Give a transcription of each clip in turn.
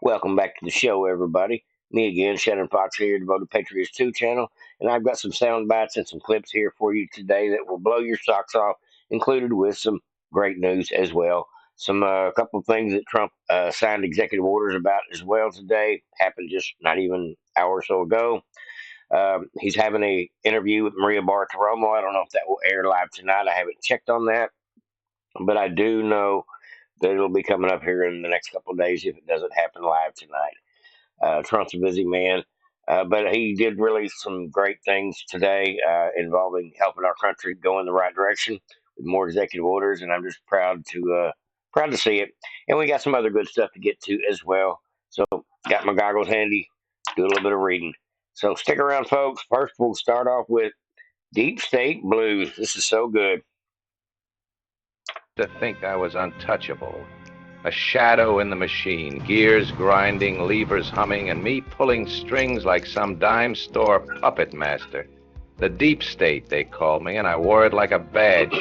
Welcome back to the show, everybody. Me again, Shannon Fox here, Devoted Patriots 2 channel, and I've got some sound bites and some clips here for you today that will blow your socks off, included with some great news as well. Some couple of things that Trump signed executive orders about as well today. Happened just not even an hour or so ago. He's having a interview with Maria Bartiromo. I don't know if that will air live tonight. I haven't checked on that, but I do know that it'll be coming up here in the next couple of days if it doesn't happen live tonight. Trump's a busy man, but he did release some great things today involving helping our country go in the right direction with more executive orders, and I'm just proud to see it. And we got some other good stuff to get to as well. So got my goggles handy, do a little bit of reading. So stick around, folks. First, we'll start off with Deep State Blues. This is so good. To think I was untouchable. A shadow in the machine, gears grinding, levers humming, and me pulling strings like some dime store puppet master. The deep state, they called me, and I wore it like a badge.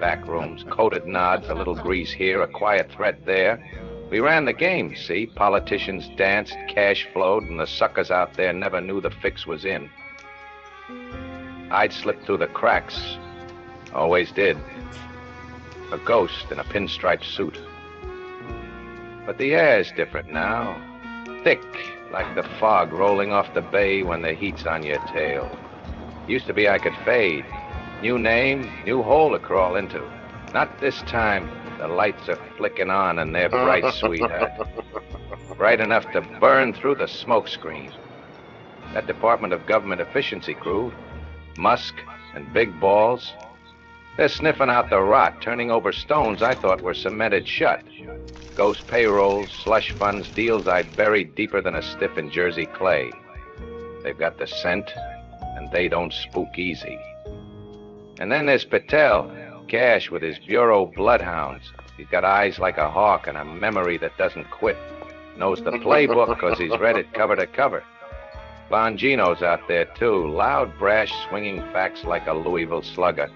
Back rooms, coded nods, a little grease here, a quiet threat there. We ran the game, see? Politicians danced, cash flowed, and the suckers out there never knew the fix was in. I'd slip through the cracks. Always did. A ghost in a pinstripe suit. But the air's different now. Thick, like the fog rolling off the bay when the heat's on your tail. Used to be I could fade. New name, new hole to crawl into. Not this time. The lights are flicking on and they're bright, sweetheart. Bright enough to burn through the smoke screen. That Department of Government Efficiency crew, Musk and Big Balls, they're sniffing out the rot, turning over stones I thought were cemented shut. Ghost payrolls, slush funds, deals I'd buried deeper than a stiff in Jersey clay. They've got the scent, and they don't spook easy. And then there's Patel, Cash with his bureau bloodhounds. He's got eyes like a hawk and a memory that doesn't quit. Knows the playbook because he's read it cover to cover. Bongino's out there, too, loud, brash, swinging facts like a Louisville slugger.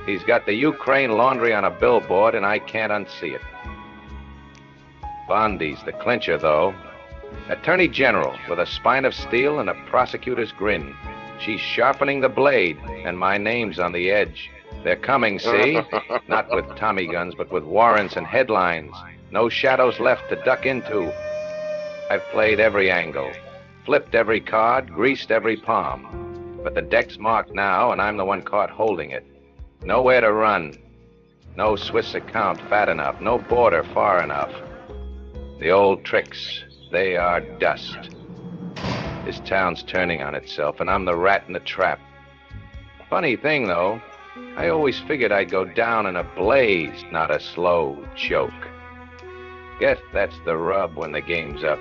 He's got the Ukraine laundry on a billboard, and I can't unsee it. Bondi's the clincher, though. Attorney General with a spine of steel and a prosecutor's grin. She's sharpening the blade, and my name's on the edge. They're coming, see? Not with Tommy guns, but with warrants and headlines. No shadows left to duck into. I've played every angle, flipped every card, greased every palm. But the deck's marked now, and I'm the one caught holding it. Nowhere to run. No Swiss account fat enough. No border far enough. The old tricks, they are dust. This town's turning on itself, and I'm the rat in the trap. Funny thing, though, I always figured I'd go down in a blaze, not a slow choke. Guess that's the rub when the game's up.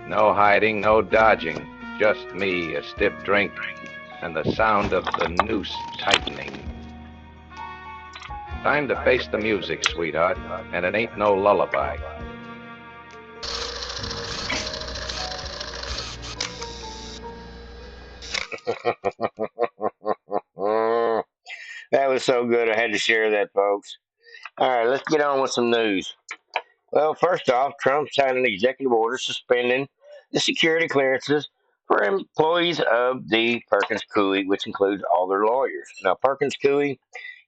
No hiding, no dodging. Just me, a stiff drink, and the sound of the noose tightening. Time to face the music, sweetheart, and it ain't no lullaby. That was so good, I had to share that, folks. All right, let's get on with some news. Well, first off, Trump signed an executive order suspending the security clearances for employees of the Perkins Coie, which includes all their lawyers. Now, Perkins Coie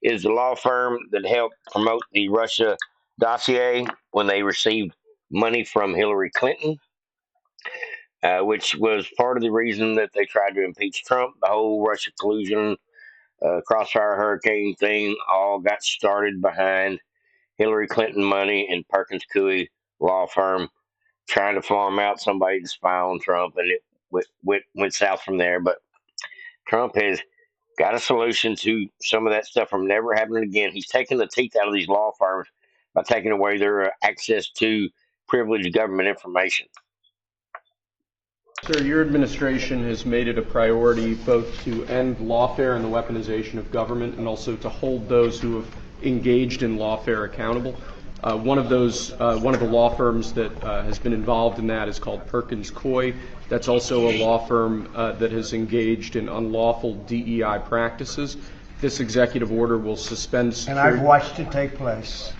is the law firm that helped promote the Russia dossier when they received money from Hillary Clinton, which was part of the reason that they tried to impeach Trump. The whole Russia collusion, crossfire hurricane thing all got started behind Hillary Clinton money and Perkins Coie law firm trying to farm out somebody to spy on Trump, and it went south from there. But Trump has got a solution to some of that stuff from never happening again. He's taking the teeth out of these law firms by taking away their access to privileged government information. Sir, your administration has made it a priority both to end lawfare and the weaponization of government, and also to hold those who have engaged in lawfare accountable. One of the law firms that has been involved in that is called Perkins Coie. That's also a law firm that has engaged in unlawful DEI practices. This executive order will suspend security. And I've watched it take place.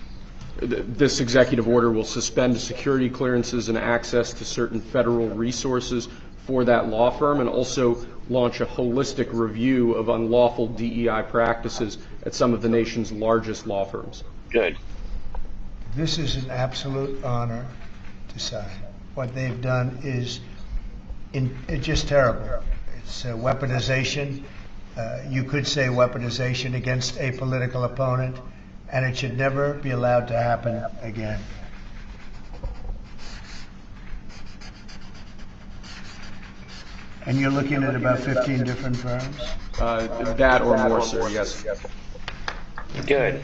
This executive order will suspend security clearances and access to certain federal resources for that law firm, and also launch a holistic review of unlawful DEI practices at some of the nation's largest law firms. Good. This is an absolute honor to sign. What they've done is it's just terrible. It's weaponization. You could say weaponization against a political opponent, and it should never be allowed to happen again. And you're looking at about 15 different firms? That or more, sir, yes. Good.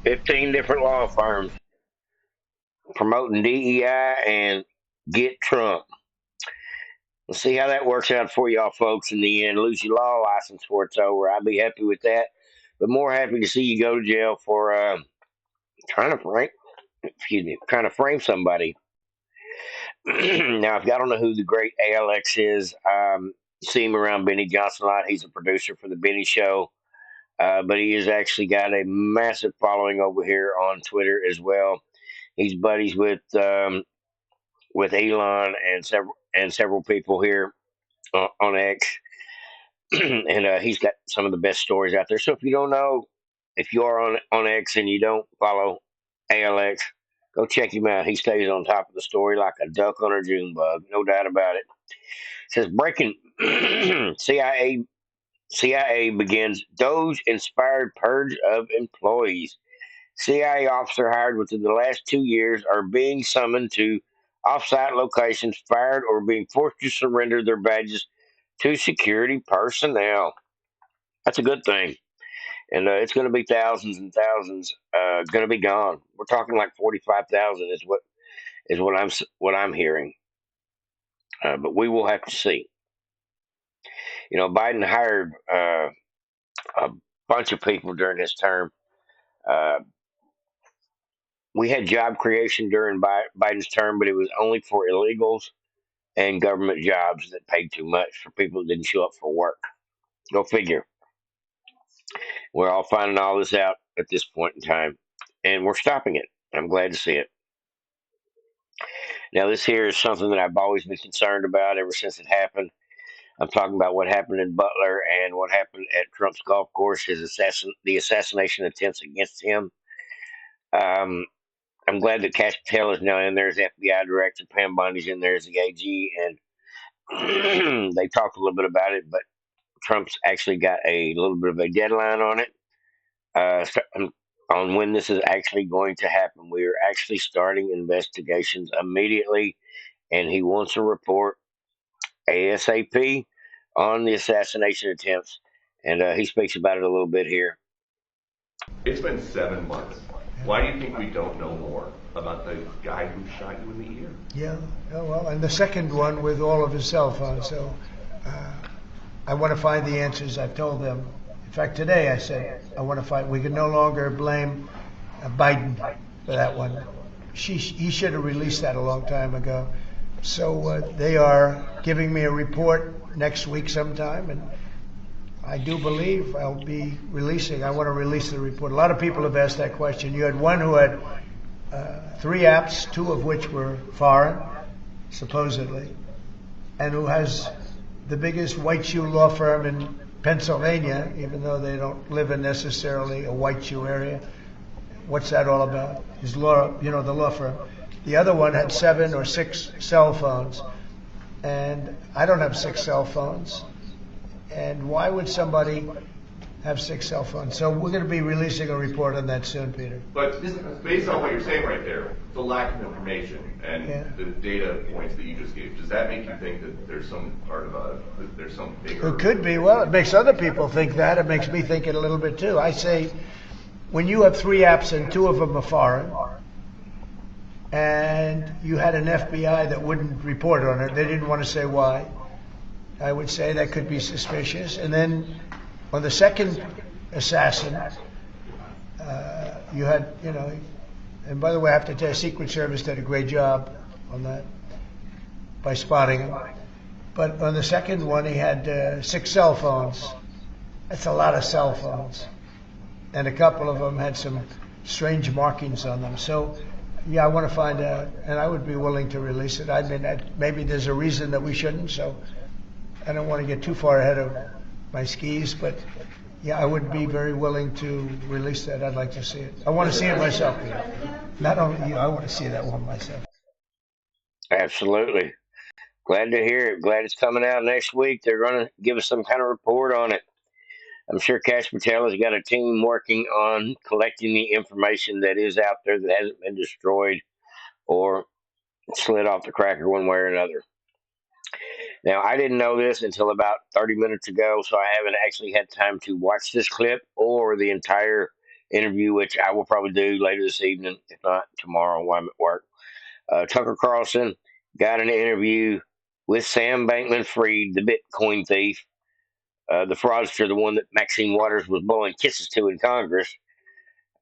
15 different law firms promoting DEI and get Trump. We'll see how that works out for y'all folks in the end. Lose your law license before it's over. I'd be happy with that. But more happy to see you go to jail for trying to frame somebody. Now, if y'all don't know who the great ALX is, see him around Benny Johnson a lot. He's a producer for the Benny Show. But he has actually got a massive following over here on Twitter as well. He's buddies with Elon and several people here on X, and he's got some of the best stories out there. So if you don't know, if you are on X and you don't follow ALX, go check him out. He stays on top of the story like a duck on a June bug, no doubt about it. It says breaking CIA begins Doge-inspired purge of employees. CIA officer hired within the last 2 years are being summoned to off-site locations, fired, or being forced to surrender their badges to security personnel. That's a good thing. And it's going to be thousands and thousands going to be gone. We're talking like 45,000 is what I'm hearing. But we will have to see. You know, Biden hired a bunch of people during his term. We had job creation during Biden's term, but it was only for illegals and government jobs that paid too much for people that didn't show up for work. Go figure. We're all finding all this out at this point in time, and we're stopping it. I'm glad to see it. Now, this here is something that I've always been concerned about ever since it happened. I'm talking about what happened in Butler and what happened at Trump's golf course, the assassination attempts against him. I'm glad that Cash Patel is now in there as FBI director. Pam Bondi's in there as the AG, and they talked a little bit about it, but Trump's actually got a little bit of a deadline on it, on when this is actually going to happen. We are actually starting investigations immediately, and he wants a report ASAP on the assassination attempts, and he speaks about it a little bit here. It's been 7 months. Why do you think we don't know more about the guy who shot you in the ear? Yeah, well, and the second one with all of his cell phones. So I want to find the answers. I've told them. In fact, today I said I want to find. We can no longer blame Biden for that one. He should have released that a long time ago. So they are giving me a report next week sometime, and I do believe I'll be releasing. I want to release the report. A lot of people have asked that question. You had one who had 3 apps, 2 of which were foreign, supposedly, and who has the biggest white shoe law firm in Pennsylvania, even though they don't live in necessarily a white shoe area. What's that all about? His law, the law firm. The other one had 7 or 6 cell phones, and I don't have 6 cell phones. And why would somebody have 6 cell phones? So we're going to be releasing a report on that soon, Peter. But based on what you're saying right there, the lack of information and the data points that you just gave, does that make you think that there's some part of there's some bigger? It could be. Well, it makes other people think that. It makes me think it a little bit too. I say, when you have 3 apps and 2 of them are foreign, and you had an FBI that wouldn't report on it, they didn't want to say why, I would say that could be suspicious. And then on the second assassin, you had, and by the way, I have to tell you, Secret Service did a great job on that by spotting him. But on the second one, he had 6 cell phones. That's a lot of cell phones. and a couple of them had some strange markings on them. So, yeah, I want to find out, and I would be willing to release it. I mean, maybe there's a reason that we shouldn't, so I don't want to get too far ahead of my skis, but yeah, I would be very willing to release that. I'd like to see it. I want to see it myself. Not only you, I want to see that one myself. Absolutely. Glad to hear it. Glad it's coming out next week. They're going to give us some kind of report on it. I'm sure Cash Patel has got a team working on collecting the information that is out there that hasn't been destroyed or slid off the cracker one way or another. Now, I didn't know this until about 30 minutes ago, so I haven't actually had time to watch this clip or the entire interview, which I will probably do later this evening, if not tomorrow while I'm at work. Tucker Carlson got an interview with Sam Bankman-Fried, the Bitcoin thief, the fraudster, the one that Maxine Waters was blowing kisses to in Congress.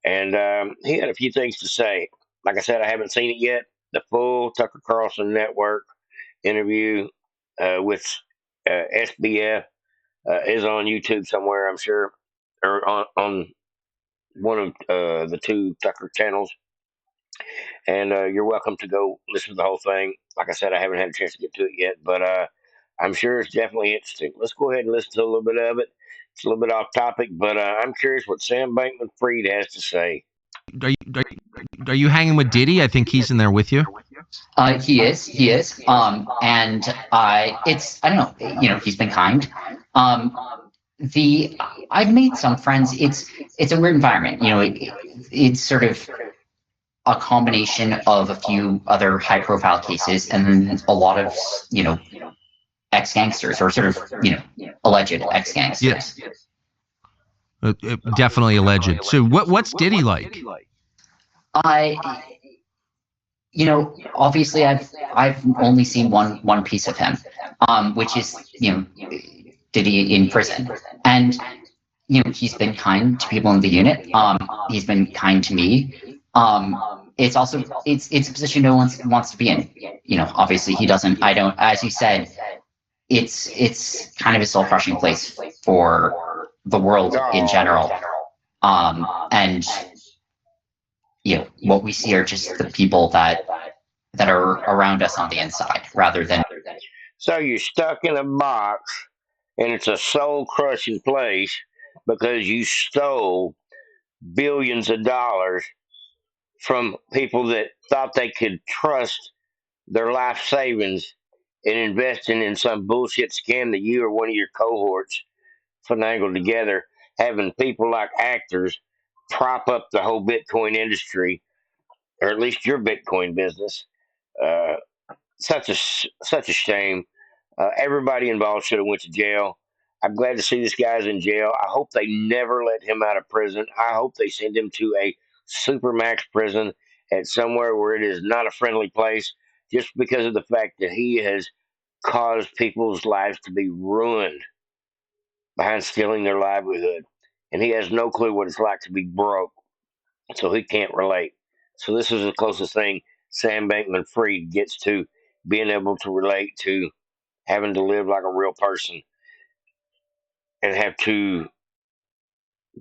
And he had a few things to say. Like I said, I haven't seen it yet. The full Tucker Carlson Network interview with SBF is on YouTube somewhere, I'm sure, or on one of the two Tucker channels. And you're welcome to go listen to the whole thing. Like I said, I haven't had a chance to get to it yet, but I'm sure it's definitely interesting. Let's go ahead and listen to a little bit of it. It's a little bit off topic, but I'm curious what Sam Bankman-Fried has to say. Are you hanging with Diddy? I think he's in there with you. He is. And it's, I don't know, he's been kind. I've made some friends. It's a weird environment. It's sort of a combination of a few other high profile cases and then a lot of, ex-gangsters or sort of, alleged ex-gangsters. Yeah. Definitely alleged. So what's Diddy like? Obviously I've only seen one piece of him, which is, Diddy in prison. And, he's been kind to people in the unit. He's been kind to me. It's also, it's a position no one wants to be in. Obviously he doesn't, I don't, as you said, it's kind of a soul crushing place for the world in general. And what we see are just the people that are around us on the inside rather than. So you're stuck in a box and it's a soul crushing place because you stole billions of dollars from people that thought they could trust their life savings in investing in some bullshit scam that you or one of your cohorts finagled together, having people like actors prop up the whole Bitcoin industry, or at least your Bitcoin business. Such a shame. Everybody involved should have went to jail. I'm glad to see this guy's in jail. I hope they never let him out of prison. I hope they send him to a supermax prison at somewhere where it is not a friendly place, just because of the fact that he has caused people's lives to be ruined behind stealing their livelihood. And he has no clue what it's like to be broke, so he can't relate. So this is the closest thing Sam Bankman-Fried gets to being able to relate to having to live like a real person and have to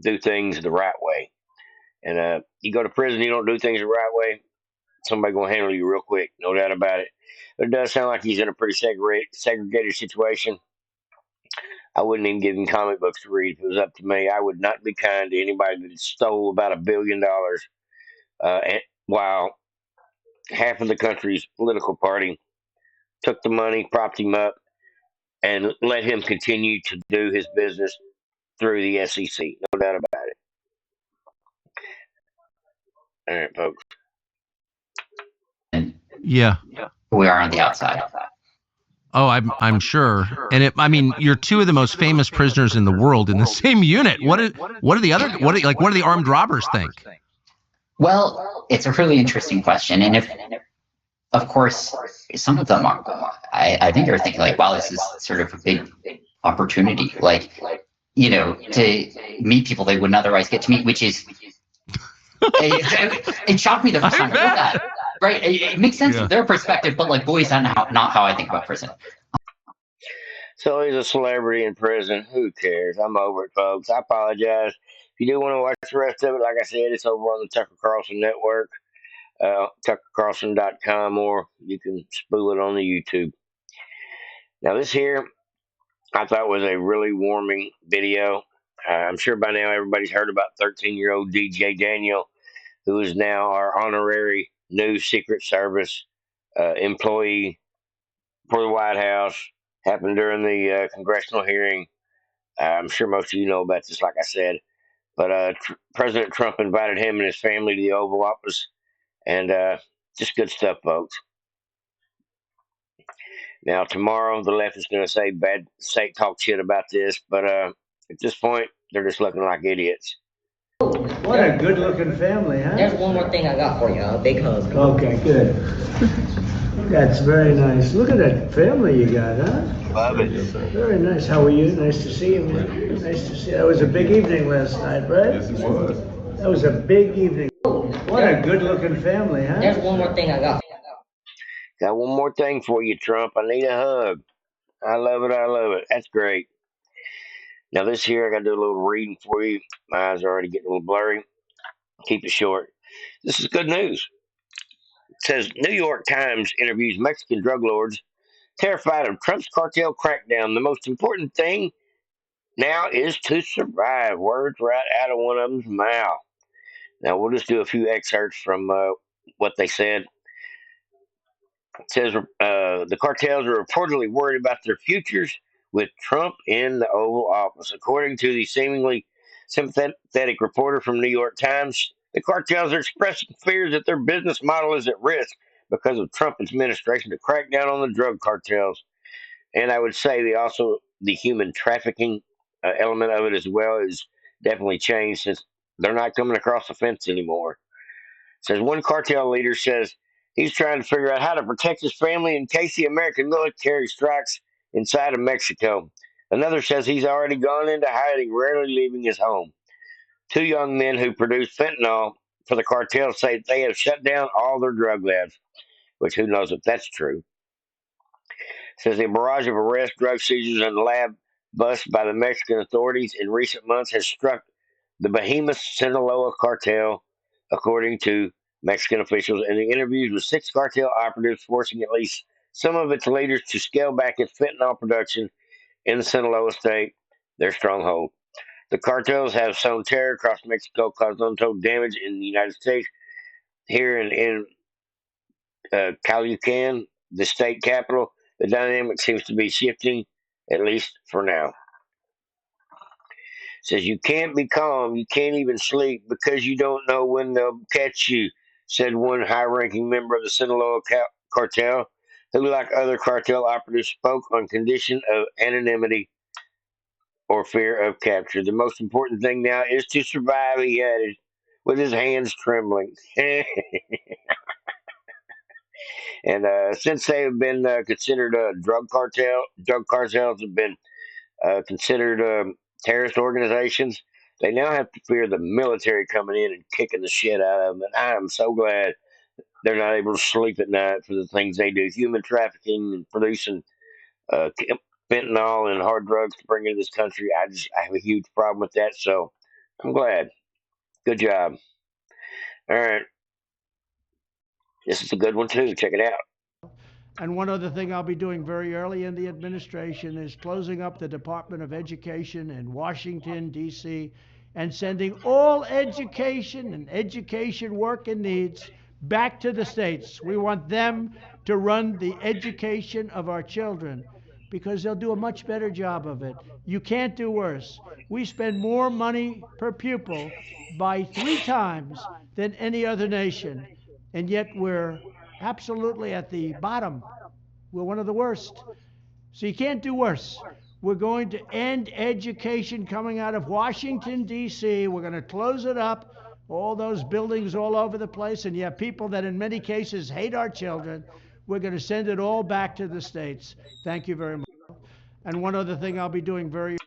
do things the right way. And you go to prison, you don't do things the right way, somebody gonna handle you real quick, no doubt about it. But it does sound like he's in a pretty segregated situation. I wouldn't even give him comic books to read if it was up to me. I would not be kind to anybody that stole about $1 billion, while half of the country's political party took the money, propped him up, and let him continue to do his business through the SEC. No doubt about it. All right, folks. Yeah. We are on the outside. Oh, I'm sure. And you're two of the most famous prisoners in the world in the same unit. What do the armed robbers think? Well, it's a really interesting question, and of course, some of them are. I think they're thinking like, "Wow, this is sort of a big opportunity." To meet people they wouldn't otherwise get to meet, which is it shocked me the first time I heard that. Right? It makes sense from their perspective, but boy, is that not how I think about prison. So he's a celebrity in prison. Who cares? I'm over it, folks. I apologize. If you do want to watch the rest of it, like I said, it's over on the Tucker Carlson Network, tuckercarlson.com, or you can spool it on the YouTube. Now, this here I thought was a really warming video. I'm sure by now everybody's heard about 13-year-old DJ Daniel, who is now our honorary new Secret Service employee for the White House. Happened during the congressional hearing. I'm sure most of you know about this, like I said. But President Trump invited him and his family to the Oval Office, and just good stuff, folks. Now, tomorrow, the left is going to talk shit about this, but at this point, they're just looking like idiots. What a good-looking family, huh? There's one more thing I got for you, a big hug. Okay, good. That's very nice. Look at that family you got, huh? Love it. Very nice. How are you? Nice to see you, man. Nice to see you. That was a big evening last night, right? Yes, it was. That was a big evening. What a good-looking family, huh? There's one more thing I got. Got one more thing for you, Trump. I need a hug. I love it. I love it. That's great. Now, this here, I got to do a little reading for you. My eyes are already getting a little blurry. Keep it short. This is good news. It says New York Times interviews Mexican drug lords terrified of Trump's cartel crackdown. The most important thing now is to survive. Words right out of one of them's mouth. Now, we'll just do a few excerpts from what they said. It says the cartels are reportedly worried about their futures with Trump in the Oval Office. According to the seemingly sympathetic reporter from New York Times, the cartels are expressing fears that their business model is at risk because of Trump's administration to crack down on the drug cartels. And I would say the human trafficking element of it as well is definitely changed since they're not coming across the fence anymore. It says one cartel leader says he's trying to figure out how to protect his family in case the American military strikes inside of Mexico. Another says he's already gone into hiding, rarely leaving his home. Two young men who produce fentanyl for the cartel say they have shut down all their drug labs, which who knows if that's true. Says a barrage of arrests, drug seizures, and lab busts by the Mexican authorities in recent months has struck the behemoth Sinaloa cartel, according to Mexican officials, in the interviews with 6 cartel operatives, forcing at least some of its leaders to scale back its fentanyl production in the Sinaloa state, their stronghold. The cartels have sown terror across Mexico, caused untold damage in the United States. Here in Calucan, the state capital, the dynamic seems to be shifting, at least for now. Says you can't be calm, you can't even sleep because you don't know when they'll catch you, said one high-ranking member of the Sinaloa cartel, who, like other cartel operatives, spoke on condition of anonymity or fear of capture. The most important thing now is to survive, he added, with his hands trembling. And since they have been considered drug cartels have been considered terrorist organizations, they now have to fear the military coming in and kicking the shit out of them. And I am so glad they're not able to sleep at night for the things they do. Human trafficking and producing fentanyl and hard drugs to bring into this country. I have a huge problem with that. So I'm glad. Good job. All right. This is a good one, too. Check it out. And one other thing I'll be doing very early in the administration is closing up the Department of Education in Washington, D.C., and sending all education and education work and needs back to the states. We want them to run the education of our children because they'll do a much better job of it. You can't do worse. We spend more money per pupil by 3 times than any other nation, and yet we're absolutely at the bottom. We're one of the worst. So you can't do worse. We're going to end education coming out of Washington, D.C. We're going to close it up, all those buildings all over the place, and you have people that in many cases hate our children. We're going to send it all back to the states. Thank you very much. And one other thing I'll be doing very...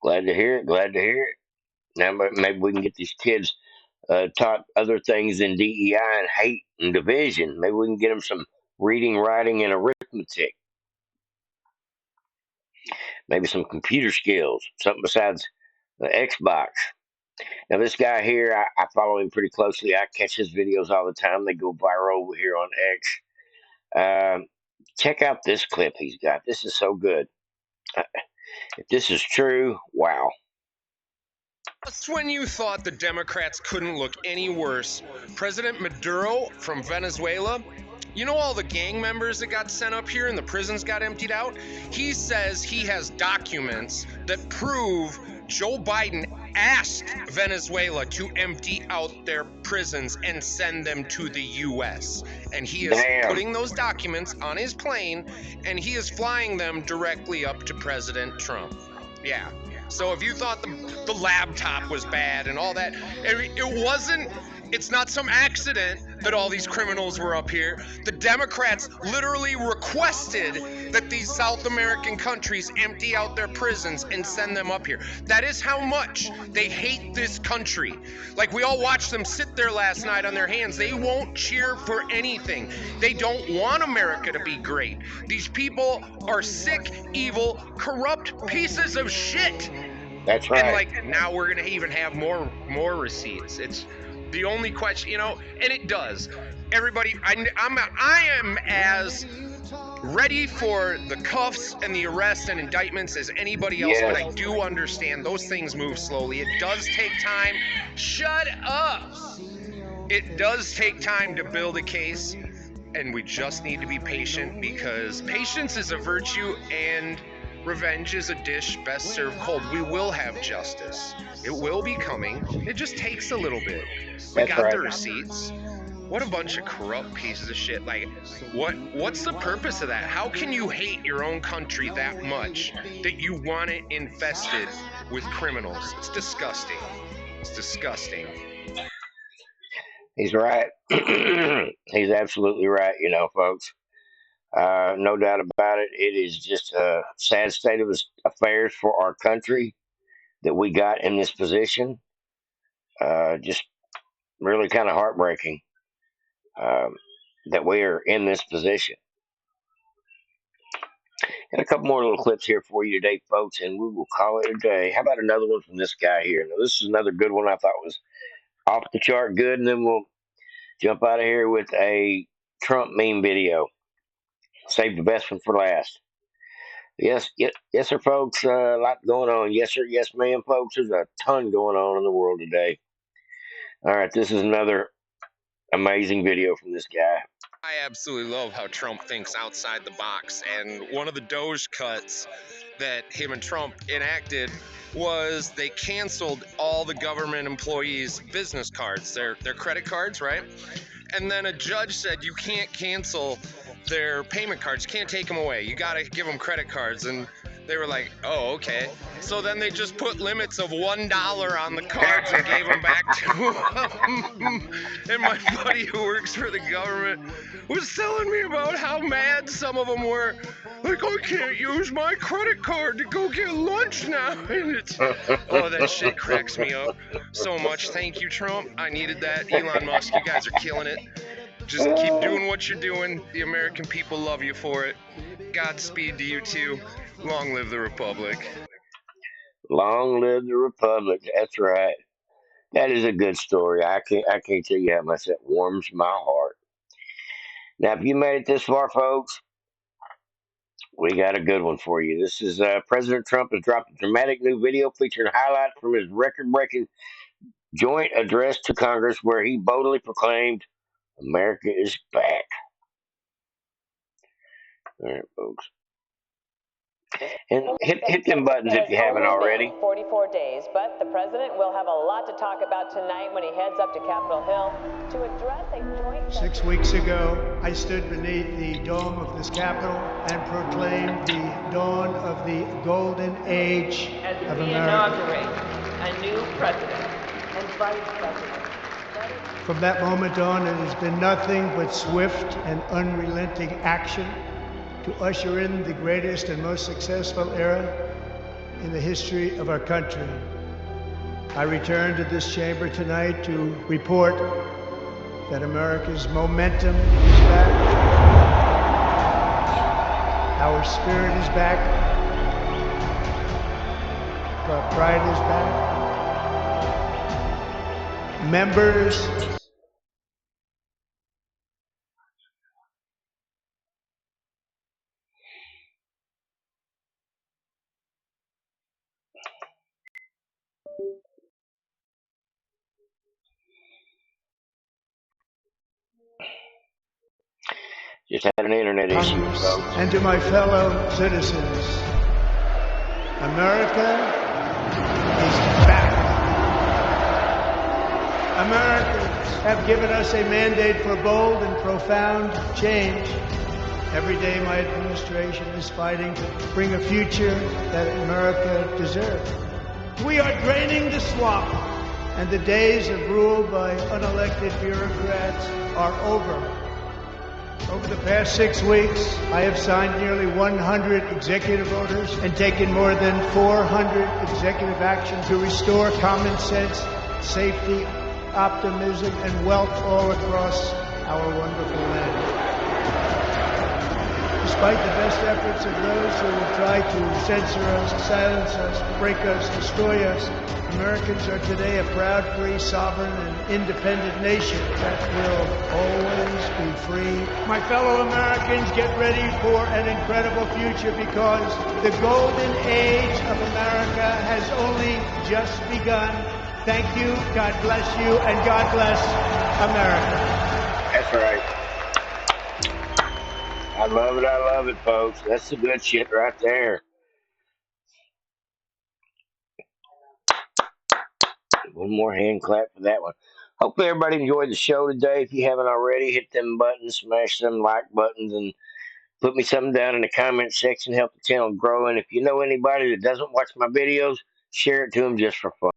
Glad to hear it. Glad to hear it. Now maybe we can get these kids taught other things than DEI and hate and division. Maybe we can get them some reading, writing, and arithmetic. Maybe some computer skills, something besides the Xbox. Now, this guy here, I follow him pretty closely. I catch his videos all the time. They go viral over here on X. Check out this clip he's got. This is so good. If this is true, wow. Just when you thought the Democrats couldn't look any worse, President Maduro from Venezuela, you know all the gang members that got sent up here and the prisons got emptied out? He says he has documents that prove Joe Biden asked Venezuela to empty out their prisons and send them to the U.S. And he is putting those documents on his plane and he is flying them directly up to President Trump. Yeah. So if you thought the laptop was bad and all that, it wasn't. It's not some accident that all these criminals were up here. The Democrats literally requested that these South American countries empty out their prisons and send them up here. That is how much they hate this country. Like, we all watched them sit there last night on their hands. They won't cheer for anything. They don't want America to be great. These people are sick, evil, corrupt pieces of shit. That's right. And like, now we're gonna even have more receipts. It's the only question, you know, and it does. Everybody, I am as ready for the cuffs and the arrest and indictments as anybody else, but I do understand those things move slowly. It does take time. Shut up. It does take time to build a case, and we just need to be patient, because patience is a virtue and revenge is a dish best served cold. We will have justice. It will be coming. It just takes a little bit. We got the receipts. What a bunch of corrupt pieces of shit. Like, what's the purpose of that? How can you hate your own country that much that you want it infested with criminals? It's disgusting. It's disgusting. He's right. He's absolutely right, you know, folks. No doubt about it. It is just a sad state of affairs for our country that we got in this position. Just really kind of heartbreaking that we are in this position. And a couple more little clips here for you today, folks, and we will call it a day. How about another one from this guy here? Now, this is another good one I thought was off the chart good, and then we'll jump out of here with a Trump meme video. Save the best one for last. Yes, sir, folks. A lot going on. Yes, sir. Yes, ma'am, folks. There's a ton going on in the world today. All right, this is another amazing video from this guy. I absolutely love how Trump thinks outside the box, and one of the Doge cuts that him and Trump enacted was they canceled all the government employees' business cards, their credit cards, right? And then a judge said you can't cancel their payment cards, you can't take them away, you gotta give them credit cards. And they were like, oh, okay. So then they just put limits of $1 on the cards and gave them back to him. And my buddy who works for the government was telling me about how mad some of them were. Like, I can't use my credit card to go get lunch now. And it's, oh, that shit cracks me up so much. Thank you, Trump. I needed that. Elon Musk, you guys are killing it. Just keep doing what you're doing. The American people love you for it. Godspeed to you too. Long live the Republic. Long live the Republic. That's right. That is a good story. I can't tell you how much that warms my heart. Now, if you made it this far, folks, we got a good one for you. This is President Trump has dropped a dramatic new video featuring highlights from his record-breaking joint address to Congress, where he boldly proclaimed, "America is back." All right, folks. And hit them buttons if you haven't already. 44 days, but the president will have a lot to talk about tonight when he heads up to Capitol Hill to address a joint... 6 weeks ago, I stood beneath the dome of this Capitol and proclaimed the dawn of the golden age of America. Inaugurate a new president and vice president. From that moment on, it has been nothing but swift and unrelenting action to usher in the greatest and most successful era in the history of our country. I return to this chamber tonight to report that America's momentum is back, our spirit is back, our pride is back, members. Just had an internet issue, folks. And to my fellow citizens, America is back. Americans have given us a mandate for bold and profound change. Every day my administration is fighting to bring a future that America deserves. We are draining the swamp, and the days of rule by unelected bureaucrats are over. Over the past 6 weeks, I have signed nearly 100 executive orders and taken more than 400 executive actions to restore common sense, safety, optimism, and wealth all across our wonderful land. Despite the best efforts of those who will try to censor us, silence us, break us, destroy us, Americans are today a proud, free, sovereign, and independent nation that will always be free. My fellow Americans, get ready for an incredible future because the golden age of America has only just begun. Thank you, God bless you, and God bless America. That's right. I love it, folks. That's the good shit right there. One more hand clap for that one. Hopefully everybody enjoyed the show today. If you haven't already, hit them buttons, smash them like buttons, and put me something down in the comment section. Help the channel grow. And if you know anybody that doesn't watch my videos, share it to them just for fun.